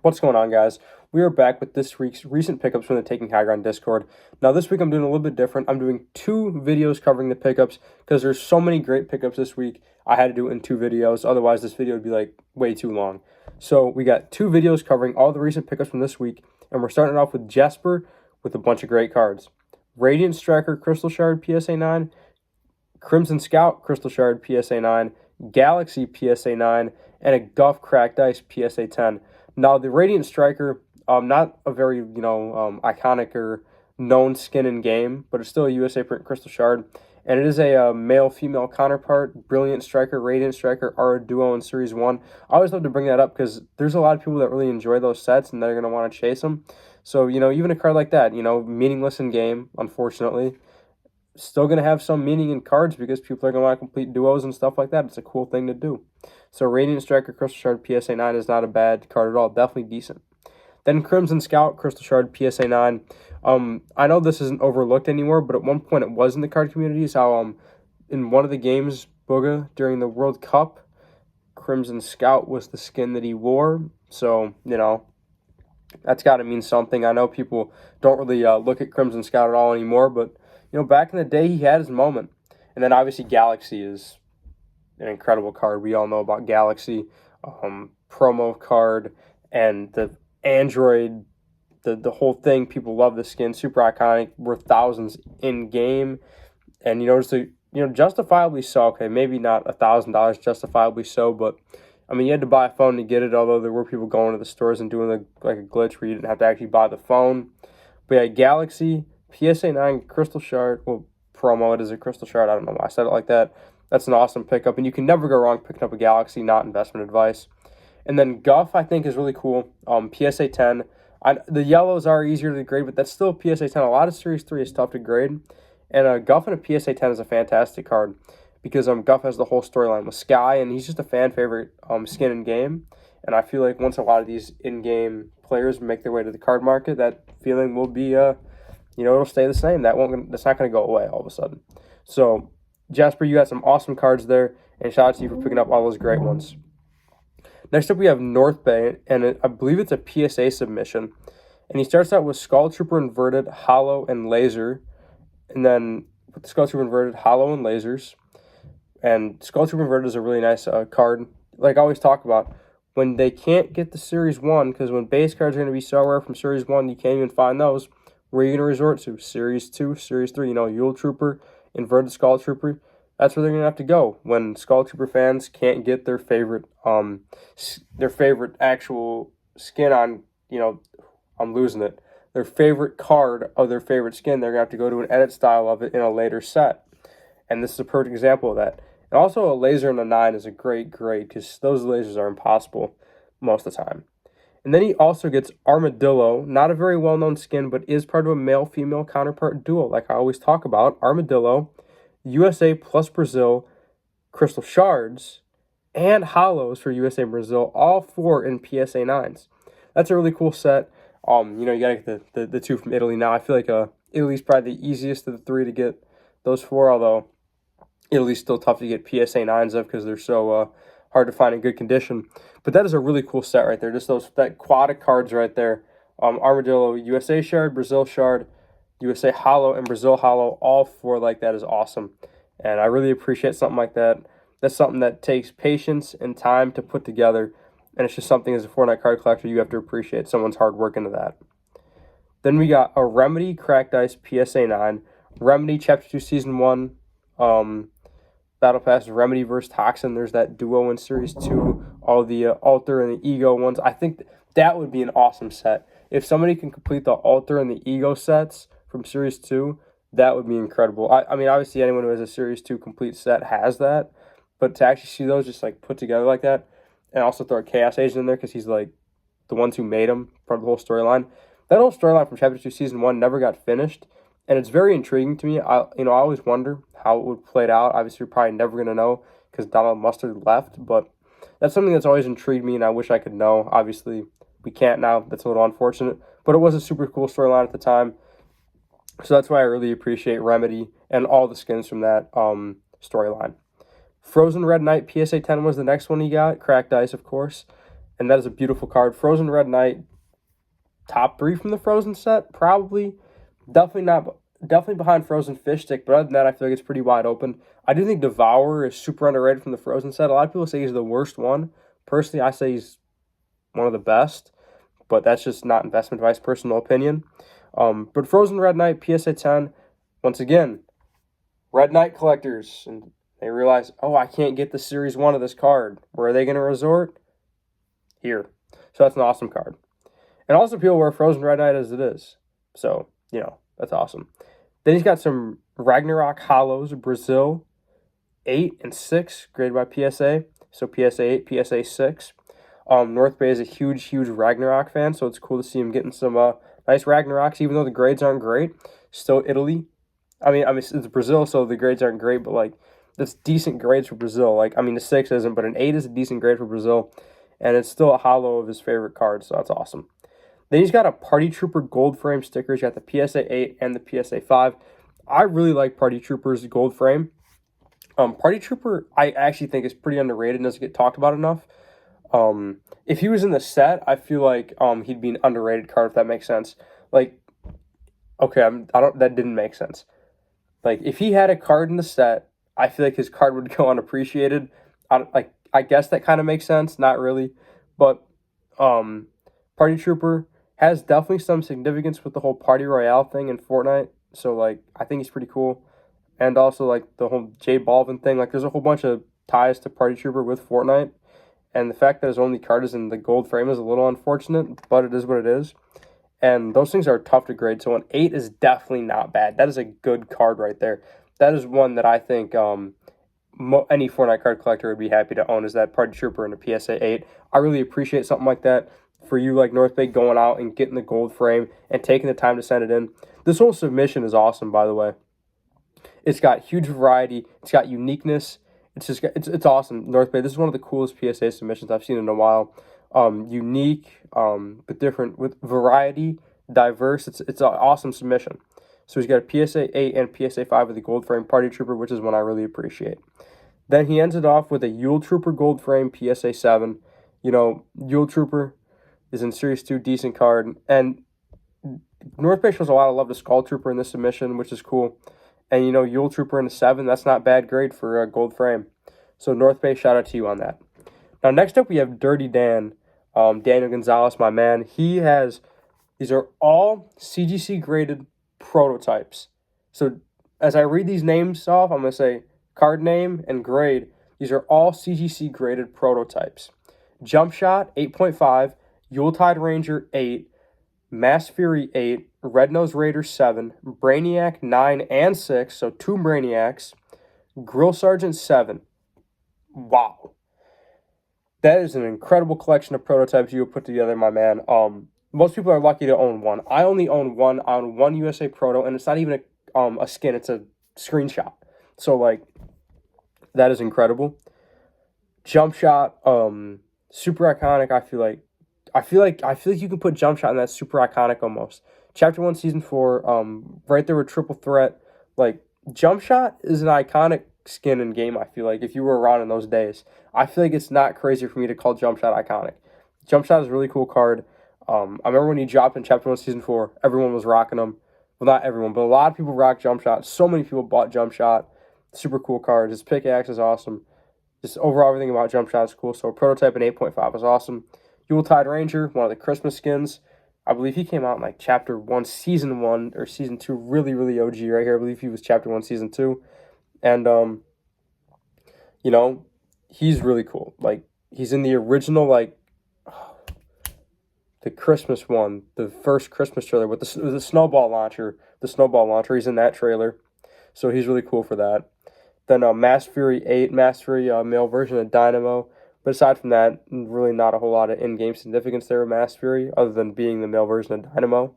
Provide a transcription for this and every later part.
What's going on, guys? We are back with this week's recent pickups from the Taking High Ground Discord. Now, this week I'm doing a little bit different. I'm doing 2 videos covering the pickups because there's so many great pickups this week. I had to do it in 2 videos. Otherwise, this video would be like way too long. So we got 2 videos covering all the recent pickups from this week, and we're starting off with Jesper with a bunch of great cards. Radiant Striker Crystal Shard PSA 9, Crimson Scout Crystal Shard PSA 9, Galaxy PSA 9, and a Guff Cracked Ice PSA 10. Now, the Radiant Striker, not a very, iconic or known skin in game, but it's still a USA print Crystal Shard. And it is a male-female counterpart. Brilliant Striker, Radiant Striker are a duo in Series 1. I always love to bring that up because there's a lot of people that really enjoy those sets and they're going to want to chase them. So, even a card like that, meaningless in game, unfortunately, still going to have some meaning in cards because people are going to want to complete duos and stuff like that. It's a cool thing to do. So Radiant Striker Crystal Shard PSA 9 is not a bad card at all. Definitely decent. Then Crimson Scout Crystal Shard PSA 9. I know this isn't overlooked anymore, but at one point it was in the card community. So in one of the games, Booga, during the World Cup, Crimson Scout was the skin that he wore. So, that's got to mean something. I know people don't really look at Crimson Scout at all anymore, but back in the day, he had his moment. And then obviously Galaxy is an incredible card. We all know about Galaxy, promo card, and the Android, the whole thing. People love the skin. Super iconic. Worth thousands in game. And, justifiably so. Okay, maybe not $1,000, justifiably so, but you had to buy a phone to get it, although there were people going to the stores and doing a glitch where you didn't have to actually buy the phone. But yeah, Galaxy, PSA 9 Crystal Shard, well, promo, it is a Crystal Shard, I don't know why I said it like that. That's an awesome pickup, and you can never go wrong picking up a Galaxy, not investment advice. And then Guff, I think, is really cool. PSA 10. The yellows are easier to grade, but that's still PSA 10. A lot of Series 3 is tough to grade. And Guff in a PSA 10 is a fantastic card because Guff has the whole storyline with Sky, and he's just a fan favorite skin in game. And I feel like once a lot of these in-game players make their way to the card market, that feeling will be, it'll stay the same. That's not going to go away all of a sudden. So, Jasper, you got some awesome cards there, and shout out to you for picking up all those great ones. Next up, we have North Bay, and I believe it's a PSA submission. And he starts out with Skull Trooper Inverted, Hollow, and Laser. And then with Skull Trooper Inverted, Hollow, and Lasers. And Skull Trooper Inverted is a really nice card. Like I always talk about, when they can't get the Series 1, because when base cards are going to be so rare from Series 1, you can't even find those, where are you going to resort to? Series 2, Series 3, Yule Trooper, Inverted Skull Trooper. That's where they're going to have to go when Skull Trooper fans can't get their favorite actual skin on, I'm losing it. Their favorite card of their favorite skin, they're going to have to go to an edit style of it in a later set. And this is a perfect example of that. And also a laser in a 9 is a great grade because those lasers are impossible most of the time. And then he also gets Armadillo, not a very well-known skin, but is part of a male-female counterpart duo, like I always talk about. Armadillo, USA plus Brazil, Crystal Shards, and Hollows for USA and Brazil, all 4 in PSA 9s. That's a really cool set. You gotta get the 2 from Italy now. I feel like Italy's probably the easiest of the 3 to get those 4, although Italy's still tough to get PSA 9s of because they're so hard to find in good condition. But that is a really cool set right there. Just that quad of cards right there. Armadillo, USA Shard, Brazil Shard, USA Hollow, and Brazil Hollow, all 4 like that is awesome. And I really appreciate something like that. That's something that takes patience and time to put together. And it's just something as a Fortnite card collector you have to appreciate someone's hard work into that. Then we got a Remedy Cracked Ice PSA 9. Remedy Chapter 2 Season 1. Battle Pass Remedy vs. Toxin. There's that duo in Series 2. All the Alter and the Ego ones. I think that would be an awesome set. If somebody can complete the Alter and the Ego sets from Series 2, that would be incredible. I mean, obviously anyone who has a Series 2 complete set has that. But to actually see those just put together like that, and also throw a Chaos Agent in there because he's the ones who made him, part of the whole storyline. That whole storyline from Chapter 2 Season 1 never got finished. And it's very intriguing to me. I always wonder how it would play out. Obviously, we're probably never going to know because Donald Mustard left. But that's something that's always intrigued me, and I wish I could know. Obviously, we can't now. That's a little unfortunate. But it was a super cool storyline at the time. So that's why I really appreciate Remedy and all the skins from that storyline. Frozen Red Knight PSA 10 was the next one he got. Cracked Ice, of course. and that is a beautiful card. Frozen Red Knight, top 3 from the Frozen set, probably. Definitely behind Frozen Fish Stick, but other than that, I feel like it's pretty wide open. I do think Devour is super underrated from the Frozen set. A lot of people say he's the worst one. Personally, I say he's one of the best, but that's just not investment advice, personal opinion. But Frozen Red Knight, PSA 10, once again, Red Knight collectors, and they realize, oh, I can't get the Series 1 of this card. Where are they going to resort? Here. So that's an awesome card. And also people wear Frozen Red Knight as it is. So, that's awesome. Then he's got some Ragnarok Hollows, Brazil, 8 and 6, graded by PSA. So PSA 8, PSA 6. North Bay is a huge, huge Ragnarok fan, so it's cool to see him getting some nice Ragnaroks, even though the grades aren't great. Still Italy. I mean, it's Brazil, so the grades aren't great, but, like, that's decent grades for Brazil. Like, I mean, the 6 isn't, but an 8 is a decent grade for Brazil, and it's still a hollow of his favorite card, so that's awesome. Then he's got a Party Trooper gold frame sticker. He's got the PSA 8 and the PSA 5. I really like Party Trooper's gold frame. Party Trooper, I actually think is pretty underrated and doesn't get talked about enough. If he was in the set, I feel like he'd be an underrated card, if that makes sense. Like, okay, that didn't make sense. Like, if he had a card in the set, I feel like his card would go unappreciated. I guess that kind of makes sense. Not really. But Party Trooper has definitely some significance with the whole Party Royale thing in Fortnite. So, like, I think he's pretty cool. And also, like, the whole J Balvin thing. Like, there's a whole bunch of ties to Party Trooper with Fortnite. And the fact that his only card is in the gold frame is a little unfortunate, but it is what it is. And those things are tough to grade. So an 8 is definitely not bad. That is a good card right there. That is one that I think any Fortnite card collector would be happy to own, is that Party Trooper and a PSA 8. I really appreciate something like that. For you, like North Bay, going out and getting the gold frame and taking the time to send it in. This whole submission is awesome, by the way. It's got huge variety. It's got uniqueness. It's awesome. North Bay, this is one of the coolest PSA submissions I've seen in a while. Unique, but different, with variety, diverse. It's an awesome submission. So he's got a PSA 8 and PSA 5 with the gold frame Party Trooper, which is one I really appreciate. Then he ends it off with a Yule Trooper gold frame PSA 7. Yule Trooper is in Series 2, decent card. And North Bay shows a lot of love to Skull Trooper in this submission, which is cool. And, Yule Trooper in a 7, that's not bad grade for a gold frame. So, North Bay, shout out to you on that. Now, next up, we have Dirty Dan. Daniel Gonzalez, my man. These are all CGC graded prototypes. So, as I read these names off, I'm going to say card name and grade. These are all CGC graded prototypes. Jump Shot, 8.5. Yuletide Ranger, 8. Mass Fury, 8. Red Nose Raider, 7. Brainiac, 9 and 6. So 2 Brainiacs. Grill Sergeant, 7. Wow. That is an incredible collection of prototypes you have put together, my man. Most people are lucky to own one. I only own one. I own one USA Proto, and it's not even a skin. It's a screenshot. So, like, that is incredible. Jump Shot, super iconic. I feel like you can put Jump Shot in that super iconic almost. Chapter 1, Season 4, right there with Triple Threat. Like, Jump Shot is an iconic skin in game, I feel like, if you were around in those days. I feel like it's not crazy for me to call Jump Shot iconic. Jump Shot is a really cool card. I remember when he dropped in Chapter 1, Season 4, everyone was rocking him. Well, not everyone, but a lot of people rock Jump Shot. So many people bought Jump Shot. Super cool card. His pickaxe is awesome. Just overall, everything about Jump Shot is cool. So prototype in 8.5 is awesome. Yuletide Ranger, one of the Christmas skins. I believe he came out in like Chapter 1, Season 1, or Season 2. Really, really OG right here. I believe he was Chapter 1, Season 2. And, he's really cool. Like, he's in the original, like, the Christmas one, the first Christmas trailer with the snowball launcher. The snowball launcher, he's in that trailer. So he's really cool for that. Then Mass Fury 8, Mass Fury male version of Dynamo. But aside from that, really not a whole lot of in-game significance there with Mass Fury, other than being the male version of Dynamo.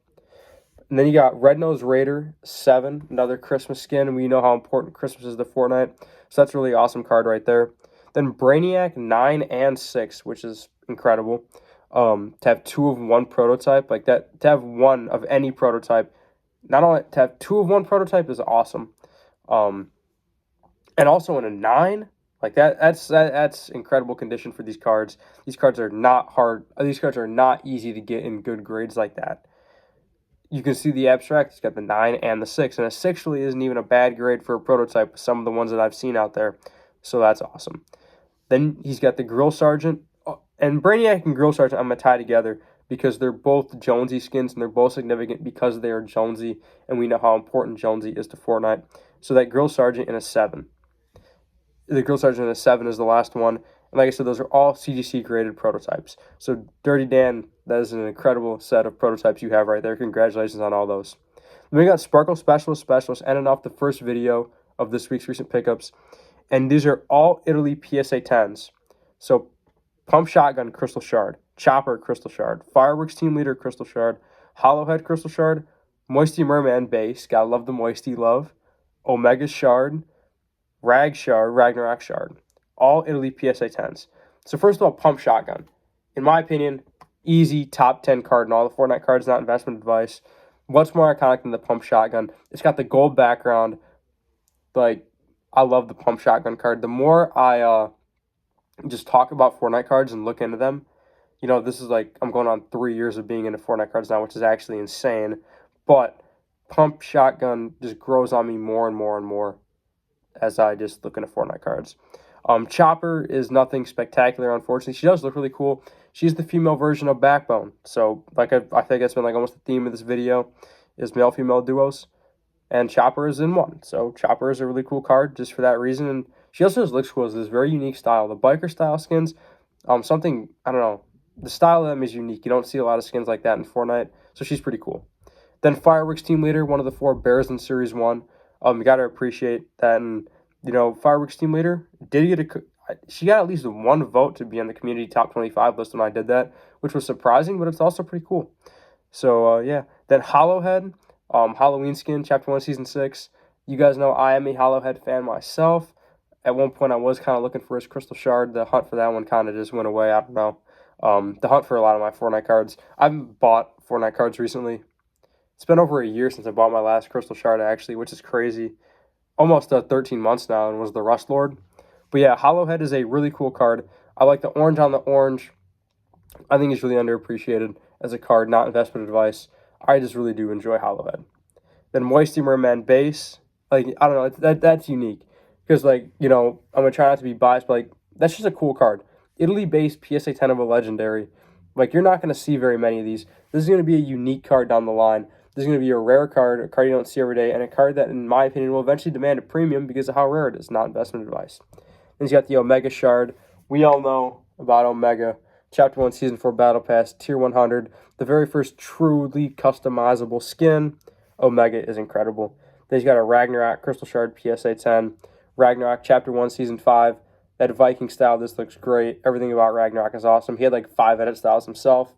And then you got Red Nose Raider 7, another Christmas skin. We know how important Christmas is to Fortnite. So that's a really awesome card right there. Then Brainiac 9 and 6, which is incredible. To have 2 of 1 prototype, like that, to have 1 of any prototype, not only to have 2 of 1 prototype is awesome. And also in a 9, Like that's incredible condition for these cards. These cards are not hard. These cards are not easy to get in good grades like that. You can see the abstract. It's got the 9 and the 6, and a 6 really isn't even a bad grade for a prototype with some of the ones that I've seen out there. So that's awesome. Then he's got the Grill Sergeant. And Brainiac and Grill Sergeant I'm going to tie together because they're both Jonesy skins, and they're both significant because they are Jonesy, and we know how important Jonesy is to Fortnite. So that Grill Sergeant in a 7. The Grill Sergeant in a 7 is the last one. And like I said, those are all CGC graded prototypes. So Dirty Dan, that is an incredible set of prototypes you have right there. Congratulations on all those. Then we got Sparkle Specialist, ending off the first video of this week's recent pickups. And these are all Italy PSA 10s. So Pump Shotgun Crystal Shard, Chopper Crystal Shard, Fireworks Team Leader Crystal Shard, Hollowhead Crystal Shard, Moisty Merman Base, gotta love the Moisty love, Omega Shard, Rag Shard, Ragnarok Shard, all Italy PSA 10s. So first of all, Pump Shotgun. In my opinion, easy top 10 card in all the Fortnite cards, not investment advice. What's more iconic than the Pump Shotgun? It's got the gold background. Like, I love the Pump Shotgun card. The more I just talk about Fortnite cards and look into them, you know, this is like, I'm going on 3 years of being into Fortnite cards now, which is actually insane. But Pump Shotgun just grows on me more and more and more as I just look into Fortnite cards. Chopper is nothing spectacular, unfortunately. She does look really cool. She's the female version of Backbone. So, like, I think that's been like almost the theme of this video is male-female duos. And Chopper is in one. So, Chopper is a really cool card just for that reason. And she also just looks cool as this very unique style. The biker style skins, something, I don't know, the style of them is unique. You don't see a lot of skins like that in Fortnite. So, she's pretty cool. Then Fireworks Team Leader, one of the 4 bears in Series 1. You got to appreciate that. And, you know, Fireworks Team Leader did get she got at least 1 vote to be on the community top 25 list when I did that, which was surprising, but it's also pretty cool. So, yeah. Then Hollowhead, Halloween skin, Chapter 1, Season 6. You guys know I am a Hollowhead fan myself. At one point, I was kind of looking for his Crystal Shard. The hunt for that one kind of just went away. I don't know. The hunt for a lot of my Fortnite cards. I haven't bought Fortnite cards recently. It's been over a year since I bought my last Crystal Shard, actually, which is crazy. Almost 13 months now, and was the Rust Lord. But yeah, Hollowhead is a really cool card. I like the orange on the orange. I think it's really underappreciated as a card, not investment advice. I just really do enjoy Hollowhead. Then Moisty Merman Base. Like, I don't know, that's unique. Because, like, you know, I'm going to try not to be biased, but, like, that's just a cool card. Italy-based PSA 10 of a legendary. Like, you're not going to see very many of these. This is going to be a unique card down the line. This is going to be a rare card, a card you don't see every day, and a card that, in my opinion, will eventually demand a premium because of how rare it is, not investment advice. Then you got the Omega Shard. We all know about Omega. Chapter 1, Season 4 Battle Pass, Tier 100. The very first truly customizable skin. Omega is incredible. Then he's got a Ragnarok Crystal Shard PSA 10. Ragnarok Chapter 1, Season 5. That Viking style, this looks great. Everything about Ragnarok is awesome. He had like 5 edit styles himself.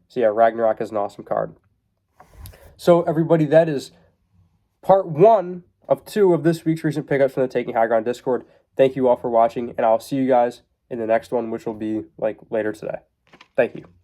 So yeah, Ragnarok is an awesome card. So, everybody, that is part 1 of 2 of this week's recent pickups from the Taking High Ground Discord. Thank you all for watching, and I'll see you guys in the next one, which will be, like, later today. Thank you.